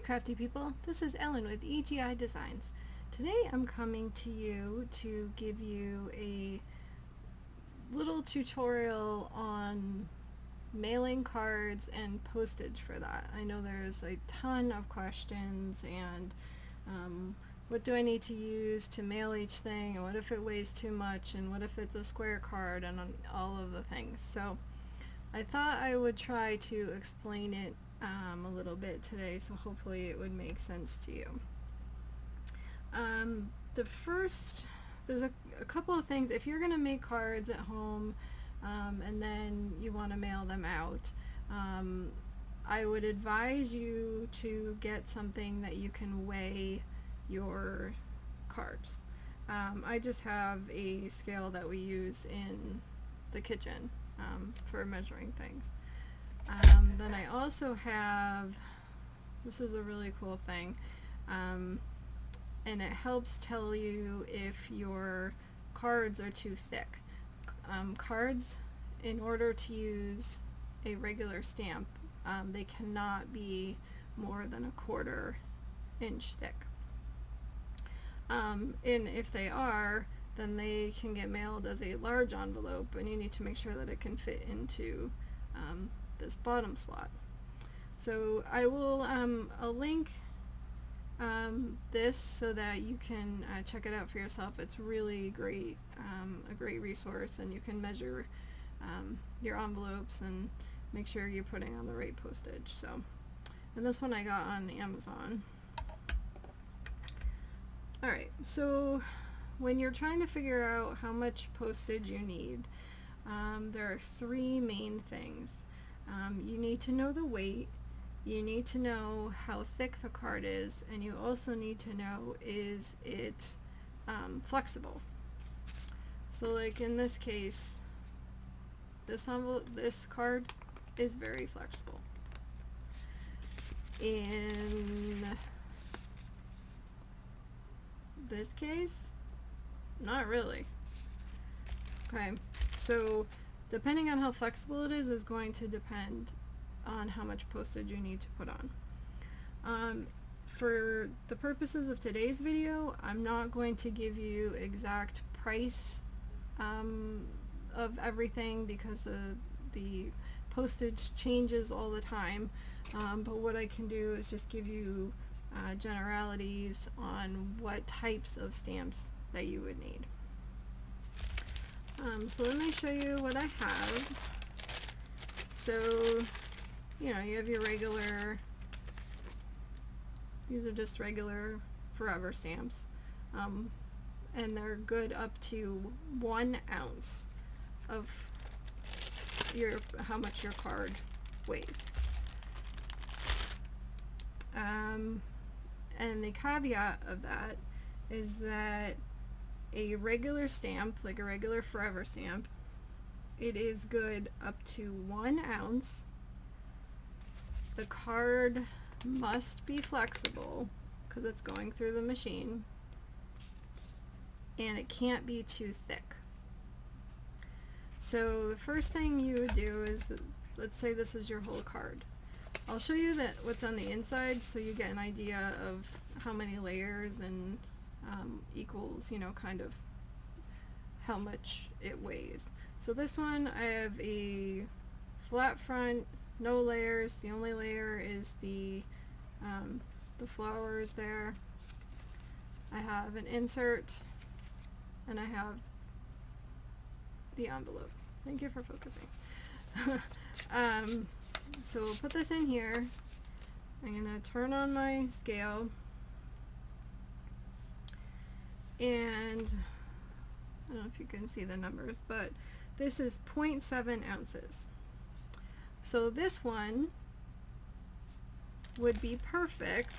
crafty people, this is Ellen with EGI Designs. Today I'm coming to you to give you a little tutorial on mailing cards and postage for that. I know there's a ton of questions and what do I need to use to mail each thing, and what if it weighs too much, and what if it's a square card, and all of the things. So I thought I would try to explain it a little bit today, so hopefully it would make sense to you. There's a couple of things. If you're going to make cards at home and then you want to mail them out, I would advise you to get something that you can weigh your cards. I just have a scale that we use in the kitchen for measuring things. Then I also have, this is a really cool thing, and it helps tell you if your cards are too thick. Cards, in order to use a regular stamp, they cannot be more than a 1/4 inch thick. And if they are, then they can get mailed as a large envelope, and you need to make sure that it can fit into this bottom slot. So I will I'll link this so that you can check it out for yourself. It's really great, a great resource, and you can measure your envelopes and make sure you're putting on the right postage. So, and this one I got on Amazon. Alright, so when you're trying to figure out how much postage you need, there are 3 main things. You need to know the weight, you need to know how thick the card is, and you also need to know, is it flexible. So like in this case, this card is very flexible. In this case, not really. Okay, so depending on how flexible it is going to depend on how much postage you need to put on. For the purposes of today's video, I'm not going to give you exact price of everything, because the postage changes all the time, but what I can do is just give you generalities on what types of stamps that you would need. So let me show you what I have. So, you know, you have your regular, these are just regular forever stamps, and they're good up to 1 ounce of how much your card weighs. And the caveat of that is that a regular stamp, like a regular forever stamp, it is good up to 1 ounce. The card must be flexible because it's going through the machine, and it can't be too thick. So the first thing you would do is, let's say this is your whole card. I'll show you what's on the inside so you get an idea of how many layers and equals, you know, kind of how much it weighs. So this one, I have a flat front, no layers. The only layer is the flowers there. I have an insert, and I have the envelope. Thank you for focusing. So we'll put this in here. I'm going to turn on my scale, and I don't know if you can see the numbers, but this is 0.7 ounces. So this one would be perfect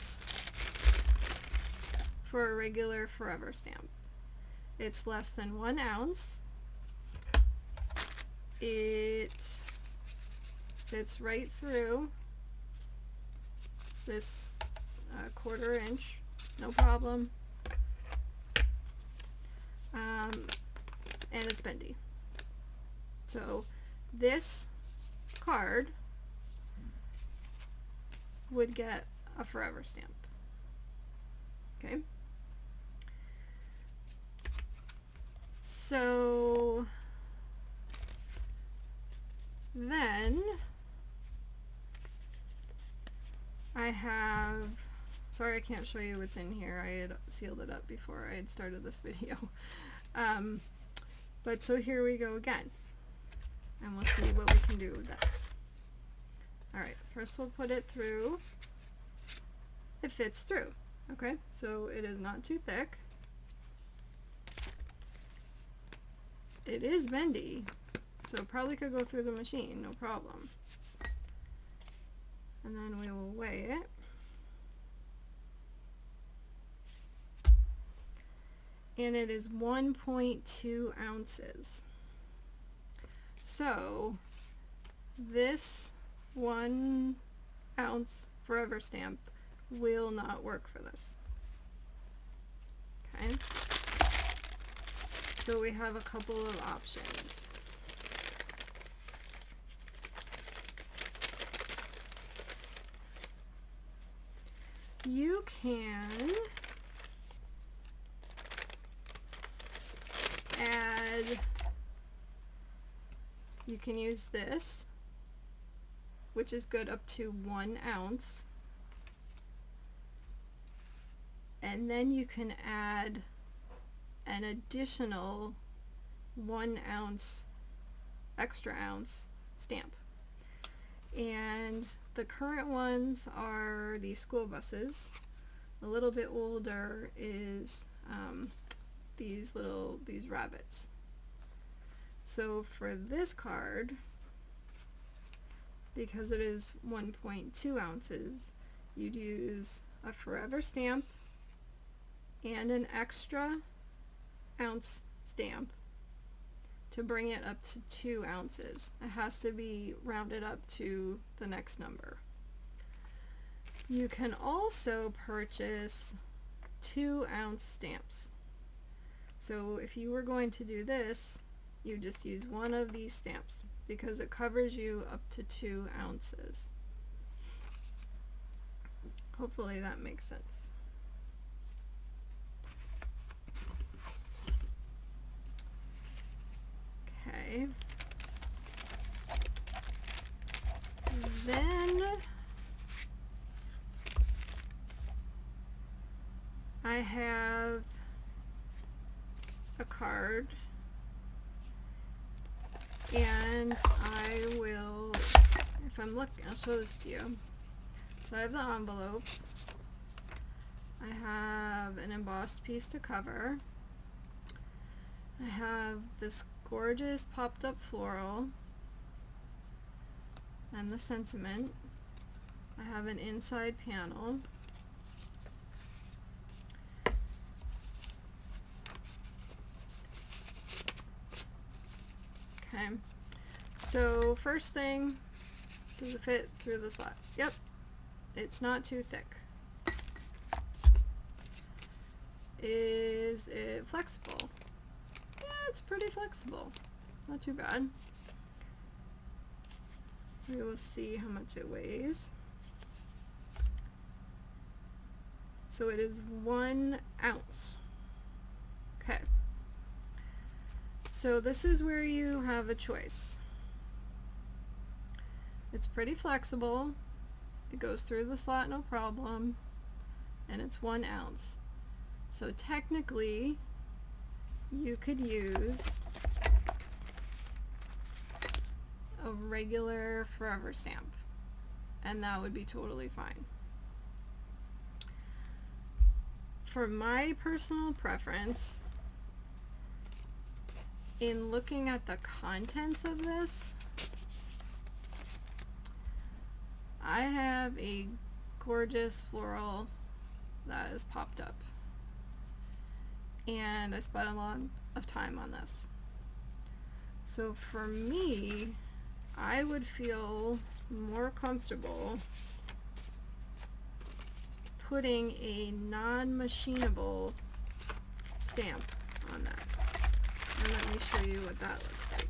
for a regular forever stamp. It's less than 1 ounce. It fits right through this 1/4 inch, no problem. And it's bendy. So this card would get a forever stamp. Okay. So then I have, sorry I can't show you what's in here. I had sealed it up before I had started this video. But so here we go again. And we'll see what we can do with this. Alright, first we'll put it through. It fits through. Okay, so it is not too thick. It is bendy, so it probably could go through the machine, no problem. And then we will weigh it. And it is 1.2 ounces. So this 1 ounce forever stamp will not work for this. Okay. So we have a couple of options. You can add, you can use this, which is good up to 1 ounce. And then you can add an additional 1 ounce, extra ounce stamp. And the current ones are these school buses. A little bit older is these rabbits. So for this card, because it is 1.2 ounces, you'd use a forever stamp and an extra ounce stamp to bring it up to 2 ounces. It has to be rounded up to the next number. You can also purchase 2 ounce stamps. So if you were going to do this, you just use one of these stamps because it covers you up to 2 ounces. Hopefully that makes sense. Okay. Then I have a card, and I will, if I'm looking, I'll show this to you. So I have the envelope. I have an embossed piece to cover. I have this gorgeous popped up floral and the sentiment. I have an inside panel. Okay, so first thing, does it fit through the slot? Yep, it's not too thick. Is it flexible? Yeah, it's pretty flexible. Not too bad. We will see how much it weighs. So it is 1 ounce. Okay. So this is where you have a choice. It's pretty flexible. It goes through the slot no problem. And it's 1 ounce. So technically, you could use a regular forever stamp, and that would be totally fine. For my personal preference, in looking at the contents of this, I have a gorgeous floral that is popped up, and I spent a lot of time on this. So for me, I would feel more comfortable putting a non-machinable stamp on that. And let me show you what that looks like.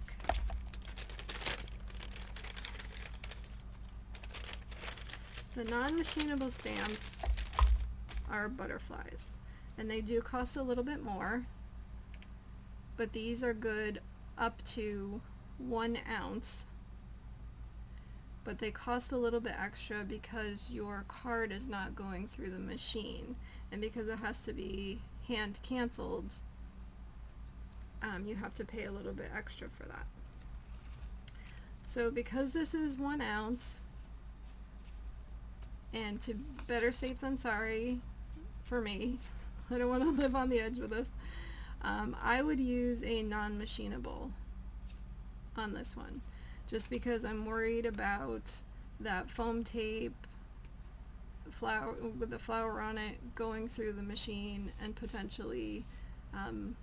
the non-machinable stamps are butterflies, and they do cost a little bit more, but these are good up to 1 ounce, but they cost a little bit extra because your card is not going through the machine, and because it has to be hand canceled, you have to pay a little bit extra for that. So because this is 1 ounce, and to better safe than sorry for me, I don't want to live on the edge with this, I would use a non-machinable on this one, just because I'm worried about that foam tape flower with the flower on it going through the machine and potentially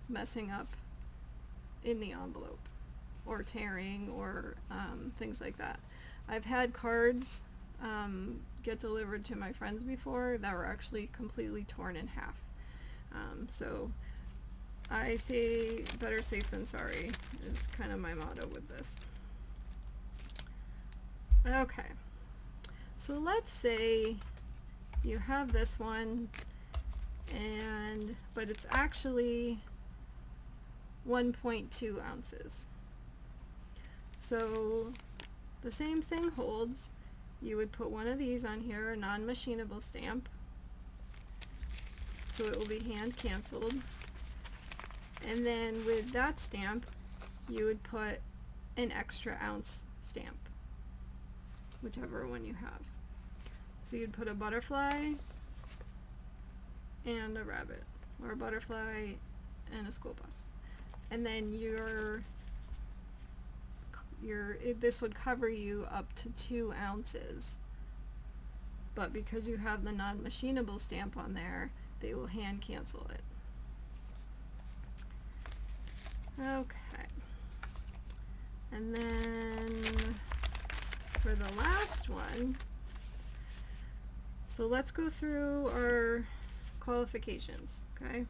messing up in the envelope or tearing or things like that. I've had cards get delivered to my friends before that were actually completely torn in half. So I say better safe than sorry is kind of my motto with this. Okay, so let's say you have this one, but it's actually 1.2 ounces. So the same thing holds. You would put one of these on here, a non-machinable stamp, so it will be hand canceled. And then with that stamp, you would put an extra ounce stamp, whichever one you have. So you'd put a butterfly and a rabbit, or a butterfly and a school bus. And then this would cover you up to 2 ounces. But because you have the non-machinable stamp on there, they will hand cancel it. Okay. And then for the last one, so let's go through our qualifications, okay?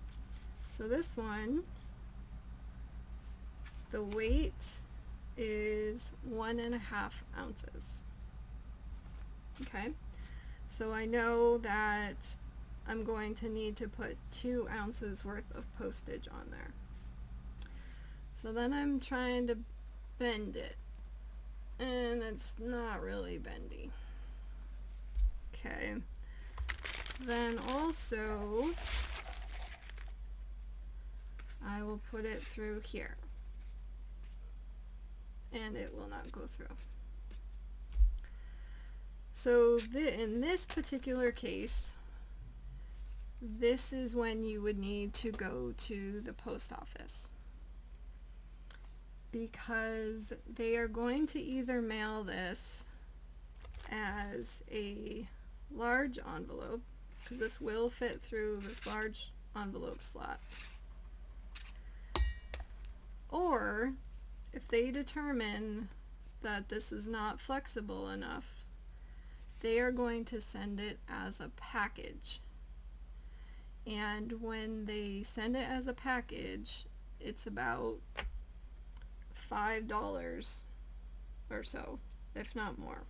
So this one, the weight is 1.5 ounces. Okay, so I know that I'm going to need to put 2 ounces worth of postage on there. So then I'm trying to bend it, and it's not really bendy. Okay, then also I will put it through here, and it will not go through. So in this particular case, this is when you would need to go to the post office, because they are going to either mail this as a large envelope, because this will fit through this large envelope slot, or if they determine that this is not flexible enough, they are going to send it as a package. And when they send it as a package, it's about $5 or so, if not more.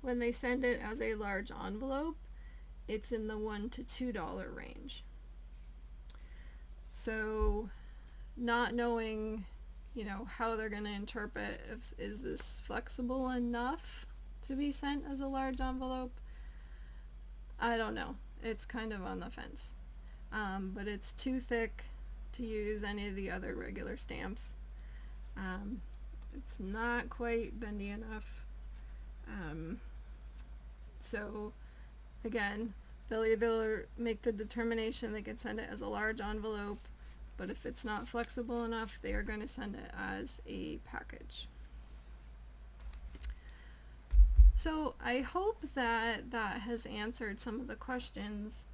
When they send it as a large envelope, it's in the $1 to $2 range. So not knowing, you know, how they're going to interpret is this flexible enough to be sent as a large envelope, I don't know. It's kind of on the fence. But it's too thick to use any of the other regular stamps. It's not quite bendy enough. So again, they'll either make the determination they can send it as a large envelope, but if it's not flexible enough, they are going to send it as a package. So I hope that that has answered some of the questions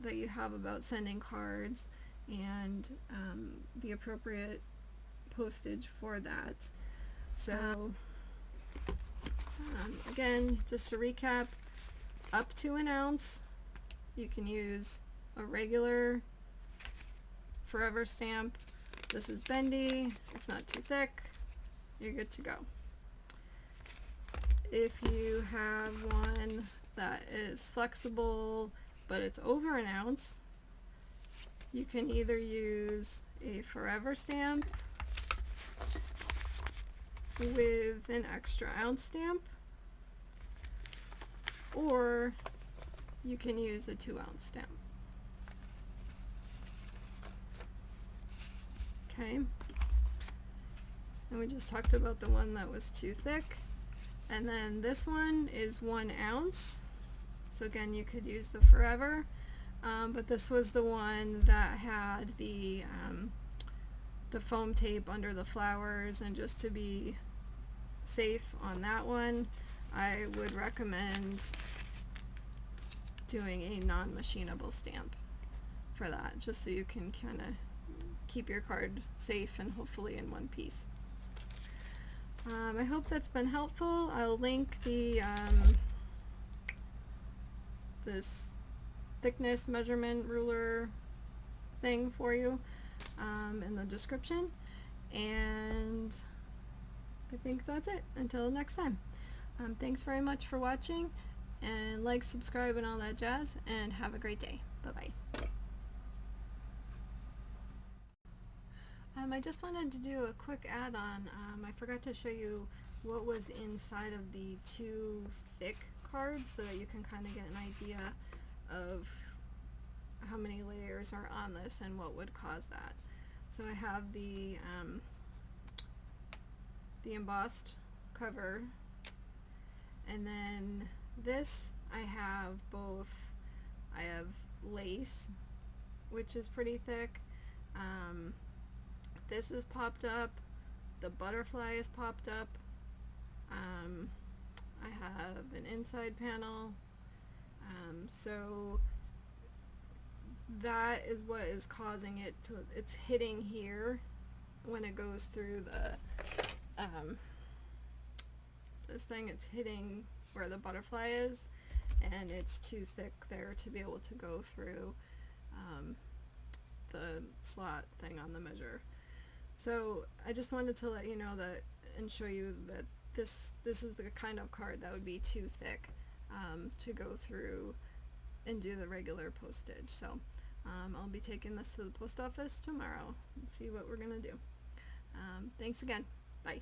that you have about sending cards and the appropriate postage for that. So again, just to recap, up to an ounce, you can use a regular forever stamp. This is bendy, it's not too thick, you're good to go. If you have one that is flexible but it's over an ounce, you can either use a forever stamp with an extra ounce stamp, or you can use a 2-ounce stamp. Okay, and we just talked about the one that was too thick, and then this one is 1 ounce, so again you could use the forever, but this was the one that had the foam tape under the flowers, and just to be safe on that one, I would recommend doing a non-machinable stamp for that, just so you can kind of keep your card safe and hopefully in one piece. I hope that's been helpful. I'll link the this thickness measurement ruler thing for you in the description, and I think that's it. Until next time. Thanks very much for watching, and like, subscribe, and all that jazz, and have a great day. Bye-bye. I just wanted to do a quick add-on. I forgot to show you what was inside of the 2 thick cards, so that you can kind of get an idea of how many layers are on this and what would cause that. So I have the embossed cover, and then this I have both. I have lace, which is pretty thick. This is popped up. The butterfly is popped up. I have an inside panel. So that is what is causing it to, it's hitting here when it goes through the this thing, it's hitting where the butterfly is, and it's too thick there to be able to go through the slot thing on the measure. So I just wanted to let you know that, and show you that this is the kind of card that would be too thick to go through and do the regular postage. So I'll be taking this to the post office tomorrow and see what we're gonna do. Thanks again. Bye.